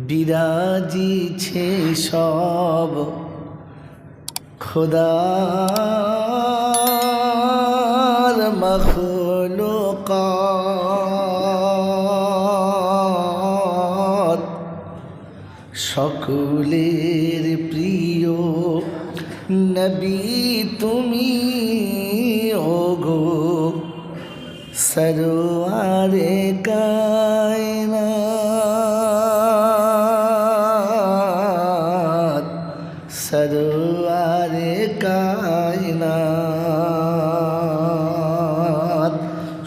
বিরাজিছে সব খোদার মখলুকাত, সকলের প্রিয় নবী তুমি ওগো সরওয়ারে কায়নাত, সরওয়ারে কায়নাত।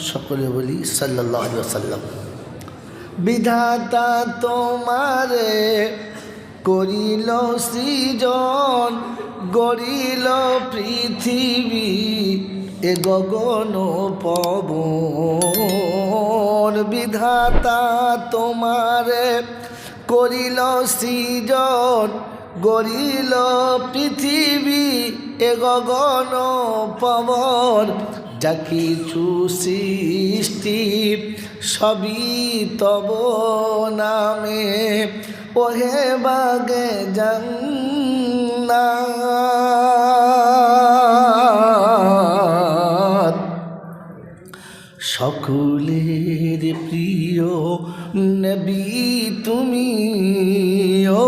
সকলে বলি সাল্লাল্লাহু আলাইহি ওয়াসাল্লাম। বিধাতা তোমারে করিল সৃজন, গড়িল পৃথিবী এ গগন পবন। বিধাতা তোমারে করিল সৃজন, গড়িল পৃথিবী এ গগন পবন। যা কিছু সৃষ্টি সবই তব নামে, ওহে বাগে জান্নাত। সকলের প্রিয় নবী তুমি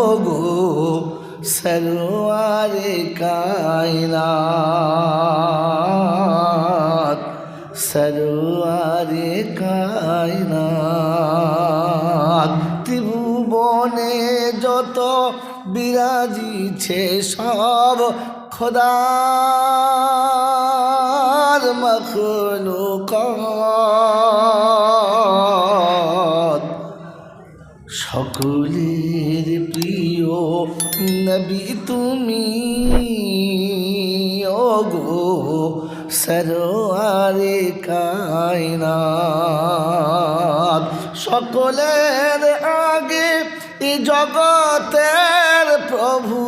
ওগো সরওয়ারে কায়নাত, সরওয়ারে কায়নাত। ত্রিভুবনে যত বিরাজিছে সব খোদার মখলুকাত, সকলের প্রিয় নবী তুমি ওগো সরওয়ারে কায়নাত। সকলের আগে এই জগতের প্রভু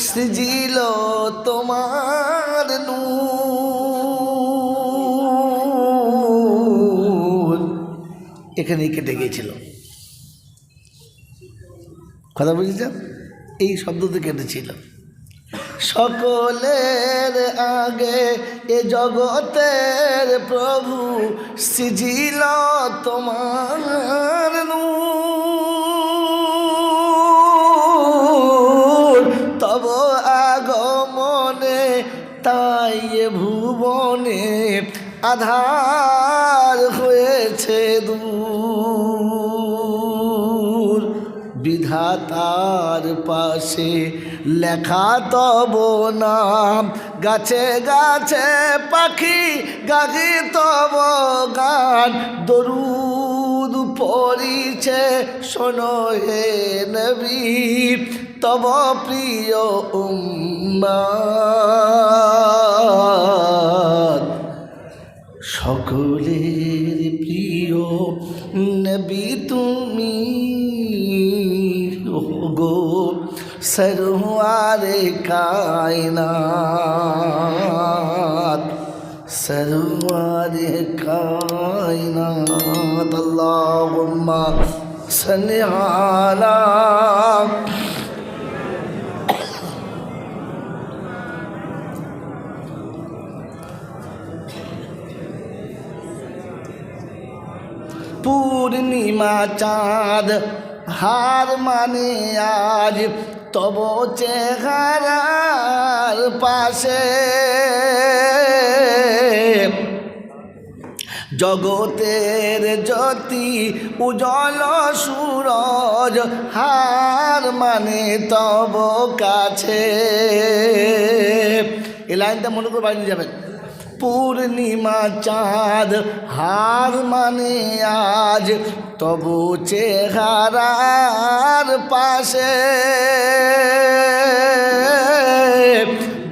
সৃজিল তোমার নূর। এখানেই কেটে গিয়েছিল, কথা বুঝেছেন? এই শব্দতে কেটেছিল। সকলের আগে এ জগতের প্রভু সৃজিল তোমার নূর। তব আগমনে তাই এ ভুবনে আধার হয়েছে দূর। বিধাতার পাশে লেখা তব নাম, গাছে গাছে পাখি গাহি তব গান। দরুদ পড়িছে শোনো হে নবী তব প্রিয় উম্মত। সকলের প্রিয় নবী তুমি গো সরওয়ারে কায়নাত, সরওয়ারে কায়নাত। আল্লাহুম্মা সাল্লি আলা পূর্ণিমা চাঁদ হার মানে আজ তব চেহারার পাশে। জগতের জ্যোতি উজ্জ্বল সূরজ হার মানে তব কাছে। এই লাইনটা মনে করে বাড়ি যাবেন। পূর্ণিমা চাঁদ হার মানে আজ তবু চেহারার পাশে।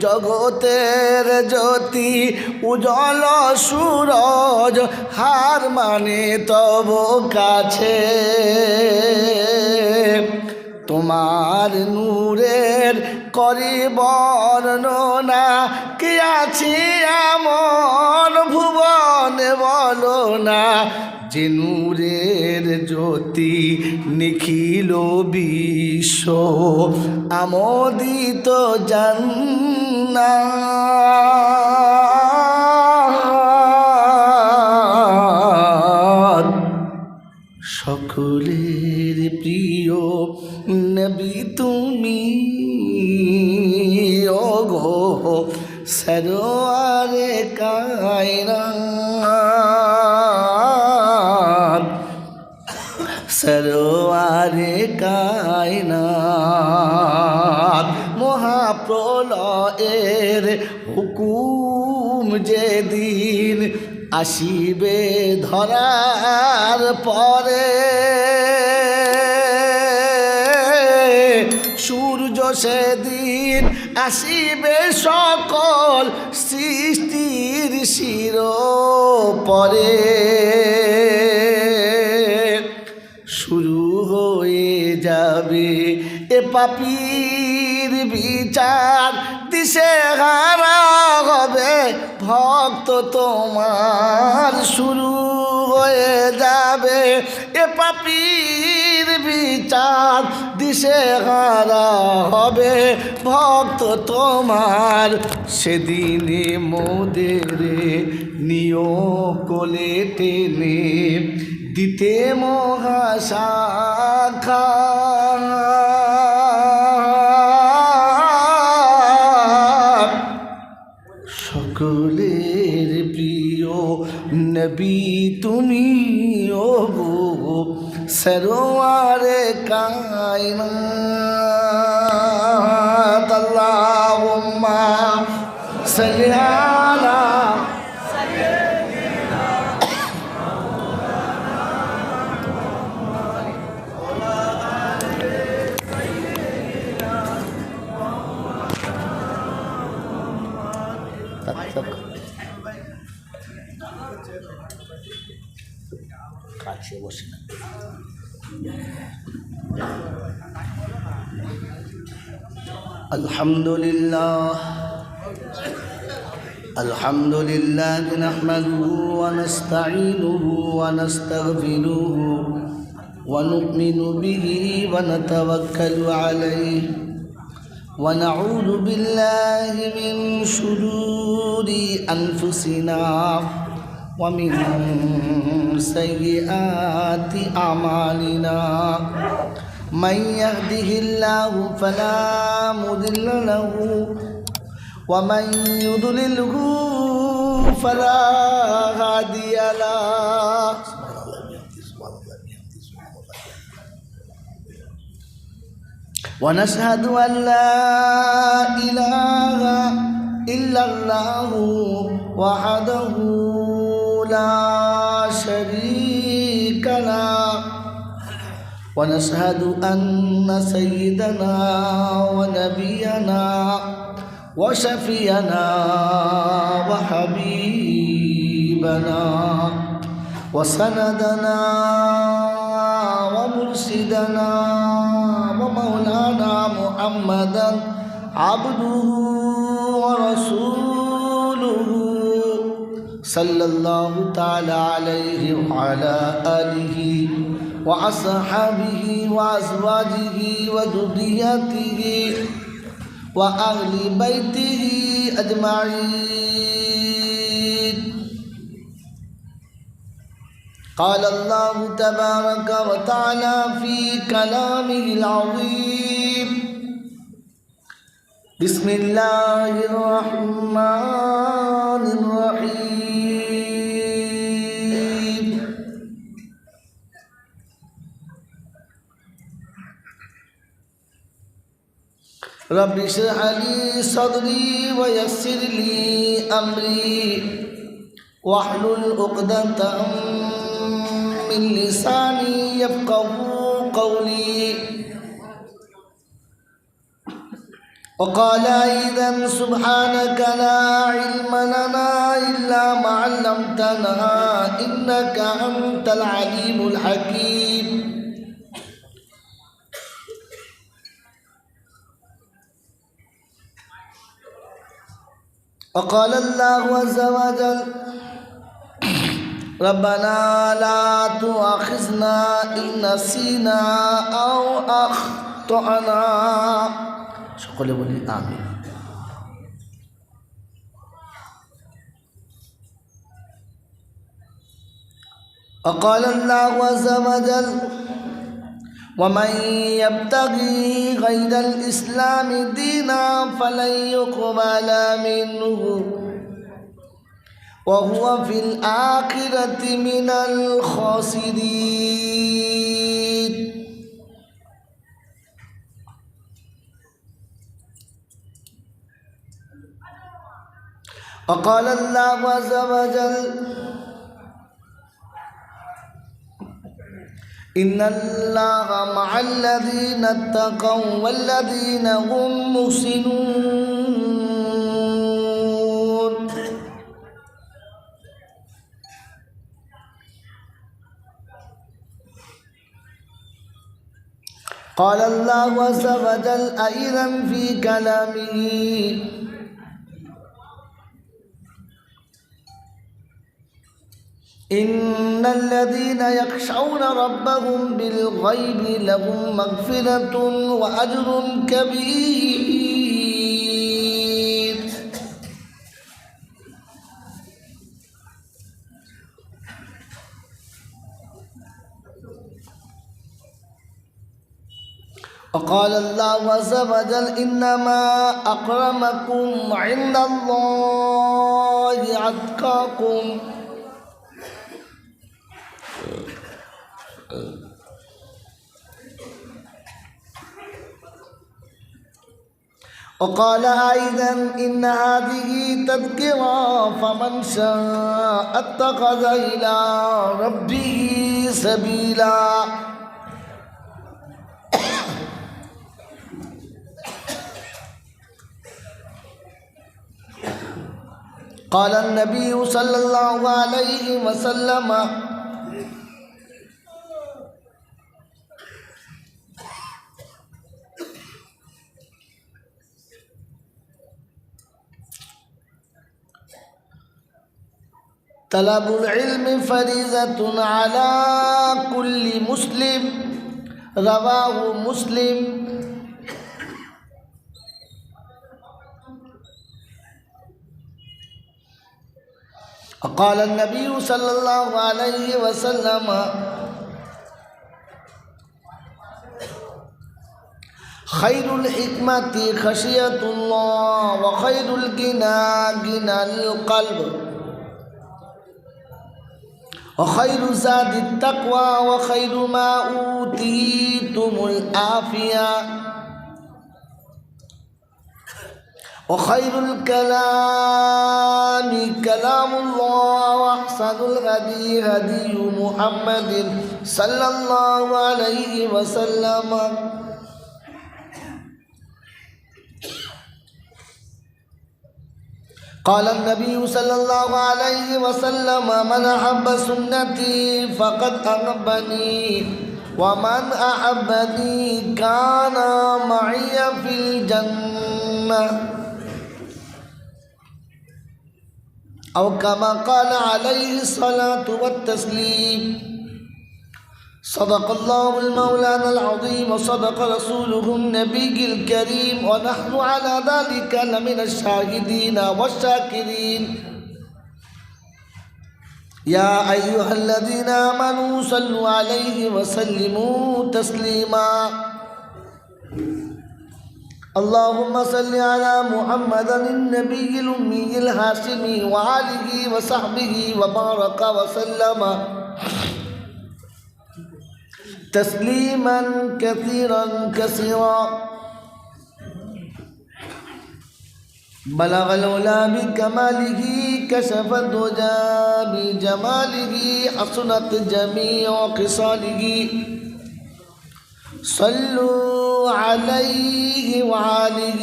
জগতের জ্যোতি উজ্জ্বল সূরজ হার মানে তব কাছে। তোমার নূরের করি বর্ণনা, কি আছি এমন ভুবনে বলো না। যে নূরের প্রেমের জ্যোতি নিখিল বিশ্ব আমোদিত জান্নাত সকলের প্রিয় নবী তুমি ওগো সরওয়ারে কায়নাত সরওয়ারে কায়নাত মহাপ্রলয়ের হুকুম যেদিন আসিবে ধরার পরে সূর্য সেদিন আসিবে সকল সৃষ্টির শিরোপরে শুরু হয়ে যাবে এ পাপীর বিচার দিশেহারা হবে ভক্ত তোমার শুরু হয়ে যাবে এ পাপীর বিচার দিশেহারা হবে ভক্ত তোমার সেদিনে মোদের নিয় কোলে টেনে দিতে মহাশাখা সকলের প্রিয় নবী তুমি ওগো সরওয়ারে কায়নাত আল্লাহুম্মা সাল্লি আলা কাছে বসে না আলহামদুলিল্লাহ আলহামদুলিল্লাহ নাহমাদুহু ওয়া নাস্তাঈনুহু ওয়া নাস্তাগফিরুহু ওয়া নু'মিনু বিহি ওয়া নাতাওয়াক্কালু আলাইহি ونعوذ بالله من شرور أنفسنا ومن سيئات أعمالنا من يهده الله فلا مضل له ومن يضلله فلا هادي له ونشهد أن لا إله إلا الله وحده لا شريك له ونشهد أن سيدنا ونبينا وشفينا وحبيبنا وسندنا ومرشدنا ومولانا محمدا عبده ورسوله صلى الله تعالى عليه وعلى آله وأصحابه وأزواجه وذريته وأهل بيته أجمعين. قال الله تبارك وتعالى في كلامه العظيم بسم الله الرحمن الرحيم رب اشرح لي صدري ويسر لي أمري واحلل عقدة من لساني يفقهوا قولي. وقال أيضا سبحانك لا علم لنا إلا ما علمتنا إنك أنت العليم الحكيم. وقال الله عز وجل ربنا لا تؤاخذنا إن نسينا أو أخطأنا সকলে বলি আমিন। وقال الله عز وجل ومن يبتغي غير الإسلام دينا فلن يقبل منه وهو في الآخرة من الخاسرين وقال الله عز وجل إن الله مع الذين اتقوا والذين هم محسنون قال الله عز وجل أيضا في كلامه إن الذين يخشون ربهم بالغيب لهم مغفرة وأجر كبير وقال الله عز وجل إنما أكرمكم عند الله أتقاكم وقال أيضا إن هذه تذكرة فمن شاء اتخذ إلى ربه سبيلا قال النبي صلى الله عليه وسلم طلب العلم فريضة على كل مسلم رواه مسلم وقال النبي صلى الله عليه وسلم خير الحكمة خشية الله وخير الغنى غنى القلب وخير زاد التقوى وخير ما أوتيتم العافية وخير الكلام كلام الله وأحسن الهدي هدي محمد صلى الله عليه وسلم قال النبي صلى الله عليه وسلم من أحب سنتي فقد أحبني ومن أحبني كان معي في الجنة أو كما قال عليه الصلاة والتسليم صدق الله المولانا العظيم وصدق رسوله النبي الكريم ونحن على ذلك لمن الشاهدين والشاكرين يا أيها الذين آمنوا صلوا عليه وسلموا تسليما اللهم صل على محمد النبي الأمي الهاشمي وآله وصحبه وبارك وسلم تسليما كثيرا كثيرا بلغ العلا بكماله كشف الدجى بجماله حسنت جميع خصاله صلوا عليه وآله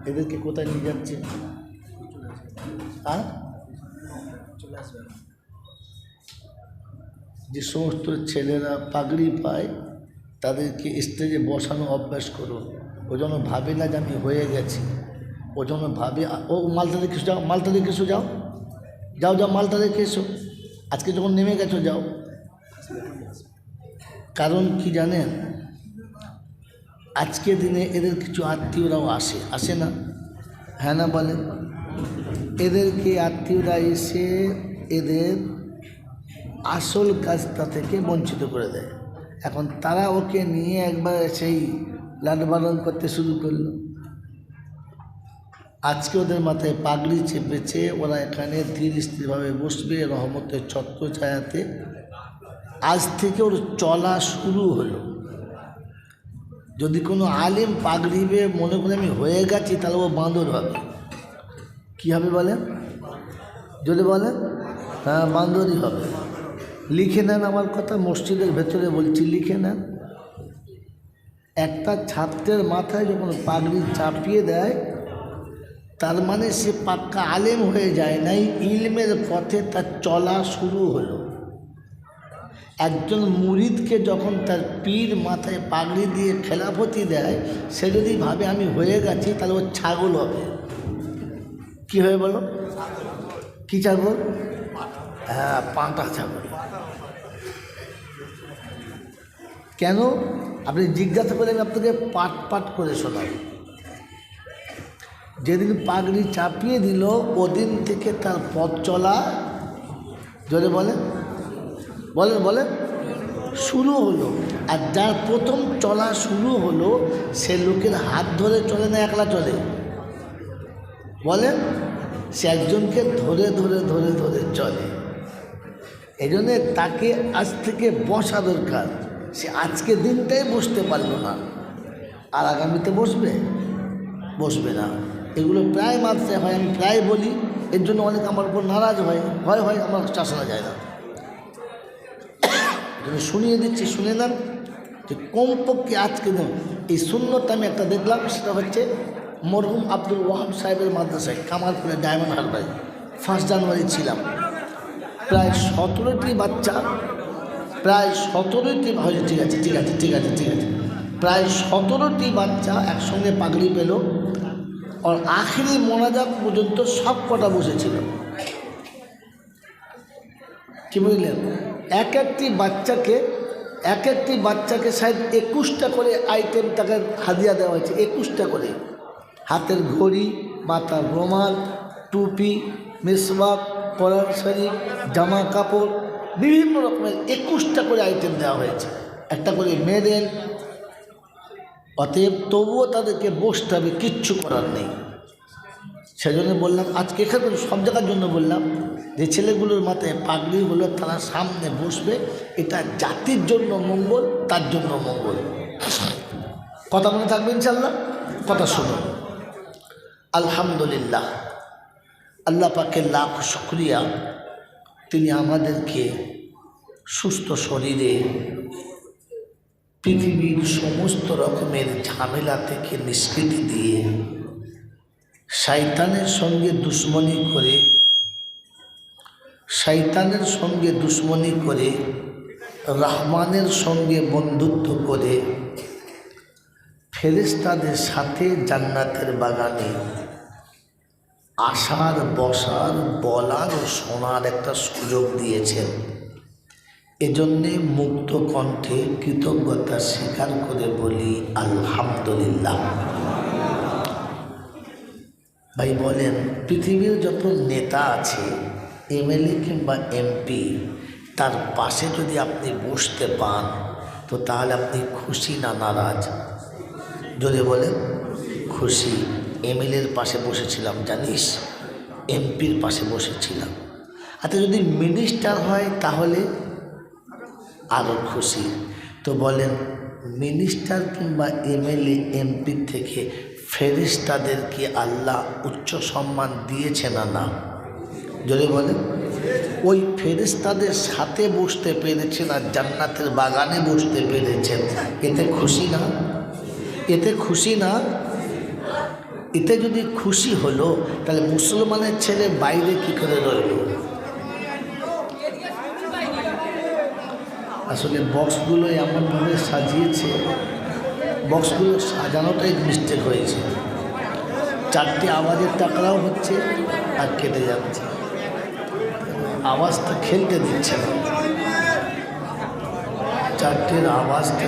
এদেরকে কোথায় নিয়ে যাচ্ছে যে সমস্ত ছেলেরা পাগড়ি পায় তাদেরকে স্টেজে বসানো অভ্যাস করো ও যেন ভাবে না যে আমি হয়ে গেছি ও যেন ভাবে ও মালটা দেখে যাও যাও যাও মালটা রেখে এসো, আজকে যখন নেমে গেছো যাও। কারণ কি জানেন, আজকে দিনে এদের কিছু আত্মীয়রাও আসে না? হ্যাঁ না বলেন? এদেরকে আত্মীয়রা এসে এদের আসল কাজটা থেকে বঞ্চিত করে দেয়। এখন তারা ওকে নিয়ে একবার সেই লালবালন করতে শুরু করলো। আজকে ওদের মাথায় পাগড়ি চেপেছে, ওরা এখানে ধীর স্থিরভাবে বসবে রহমতের ছত্র ছায়াতে। আজ থেকে ওর চলা শুরু হলো। যদি কোনো আলেম পাগড়িবে মনে করে আমি হয়ে গেছি, তাহলে ও বাঁদর হবে। কী হবে বলেন? যদি বলেন, হ্যাঁ বাঁদরই হবে। লিখে নেন আমার কথা, মসজিদের ভেতরে বলছি, লিখে নেন। একটা ছাত্রের মাথায় যখন পাগড়ি চাপিয়ে দেয়, তার মানে সে পাক্কা আলেম হয়ে যায় নাই, ইলমের পথে তার চলা শুরু হলো। একজন মুরিদকে যখন তার পীর মাথায় পাগড়ি দিয়ে খেলাফতি দেয়, সে যদি ভাবে আমি হয়ে গেছি, তাহলে ও ছাগল হবে। কি হবে বলো? কি ছাগল? হ্যাঁ, পাঁটা ছাগল। কেন? আপনি জিজ্ঞাসা করলে আমি আপনাকে পাট পাট করে শোনাব। যেদিন পাগড়ি চাপিয়ে দিল, ওদিন থেকে তার পথ চলা, জোরে বলেন বলেন বলেন, শুরু হলো। আর যার প্রথম চলা শুরু হলো, সে লোকের হাত ধরে চলে না, একলা চলে? বলেন, সে একজনকে ধরে ধরে ধরে ধরে চলে। এই জন্যে তাকে আজ থেকে বসা দরকার। সে আজকে দিনটাই বসতে পারলো না, আর আগামীতে বসবে? বসবে না। এগুলো প্রায় মাত্রায় হয়, আমি প্রায় বলি। এর জন্য অনেক আমার উপর নারাজ হয়, আমার শাসনা যায় না। শুনিয়ে দিচ্ছি, শুনে নেন যে কমপক্ষে আজকে দিন এই সুন্নতটা আমি একটা দেখলাম। সেটা হচ্ছে মরহুম আব্দুল ওয়াহাব সাহেবের মাদ্রাসায় কামালপুরে ডায়মন্ড হারবারে 1 জানুয়ারি ছিলাম। প্রায় 17টি বাচ্চা, প্রায় 17টি, ঠিক আছে ঠিক আছে ঠিক আছে ঠিক আছে, প্রায় 17টি বাচ্চা একসঙ্গে পাগড়ি পেল। আর আখিরি মোনাজাত পর্যন্ত সব কটা বসেছিল। কি বুঝলেন? এক একটি বাচ্চাকে শায়দ 21টা করে আইটেম তাকে হাদিয়া দেওয়া হয়েছে। 21টা করে, হাতের ঘড়ি, মাথার রুমাল, টুপি, মিসওয়াক, কোরআন শরীফ, জামা কাপড়, বিভিন্ন রকমের 21টা করে আইটেম দেওয়া হয়েছে, একটা করে মেডেল। অতএব তবুও তাদেরকে বসতে হবে, কিচ্ছু করার নেই। সেজন্য বললাম আজকে এখানে সব জায়গার জন্য বললাম যে ছেলেগুলোর মাথায় পাগড়ি হলো, তারা সামনে বসবে। এটা জাতির জন্য মঙ্গল, তার জন্য মঙ্গল। কথা মনে থাকবে ইনশাল্লাহ? কথা শুনুন। আলহামদুলিল্লাহ, আল্লাহ পাকের লাখ শুকরিয়া, তিনি আমাদেরকে সুস্থ শরীরে পৃথিবীর সমস্ত রকমের ঝামেলা থেকে নিষ্কৃতি দিয়ে, শয়তানের সঙ্গে দুশ্মনী করে রহমানের সঙ্গে বন্ধুত্ব করে ফেরেশতাদের সাথে জান্নাতের বাগানে আসার, বসার, বলার ও শোনার একটা সুযোগ দিয়েছেন। এজন্যে মুক্ত কণ্ঠে কৃতজ্ঞতা স্বীকার করে বলি আলহামদুলিল্লাহ। ভাই বলেন, পৃথিবীর যত নেতা আছে, এমএলএ কিংবা এমপি, তার পাশে যদি আপনি বসতে পান, তো তাহলে আপনি খুশি না নারাজ? যদি বলেন খুশি। এমএলএর পাশে বসেছিলাম জানিস, এমপির পাশে বসেছিলাম। আচ্ছা, যদি মিনিস্টার হয় তাহলে আরও খুশি। তো বলেন, মিনিস্টার কিংবা এমএলএ এমপির থেকে ফেরেশতাদেরকে আল্লাহ উচ্চ সম্মান দিয়েছে না? না? যদি বলেন, ওই ফেরেশতাদের সাথে বসতে পেরেছেন আর জান্নাতের বাগানে বসতে পেরেছেন, এতে খুশি না? এতে খুশি না? এতে যদি খুশি হলো, তাহলে মুসলমানের ছেলে বাইরে কি করে রইল? আসলে বক্সগুলো এমনভাবে সাজিয়েছে, বক্সগুলো সাজানোটাই মিস্টেক হয়েছে। 4টি আওয়াজের টাকরাও হচ্ছে আর কেটে যাচ্ছে। আওয়াজটা খেলতে দিচ্ছে না, চারটের আওয়াজটা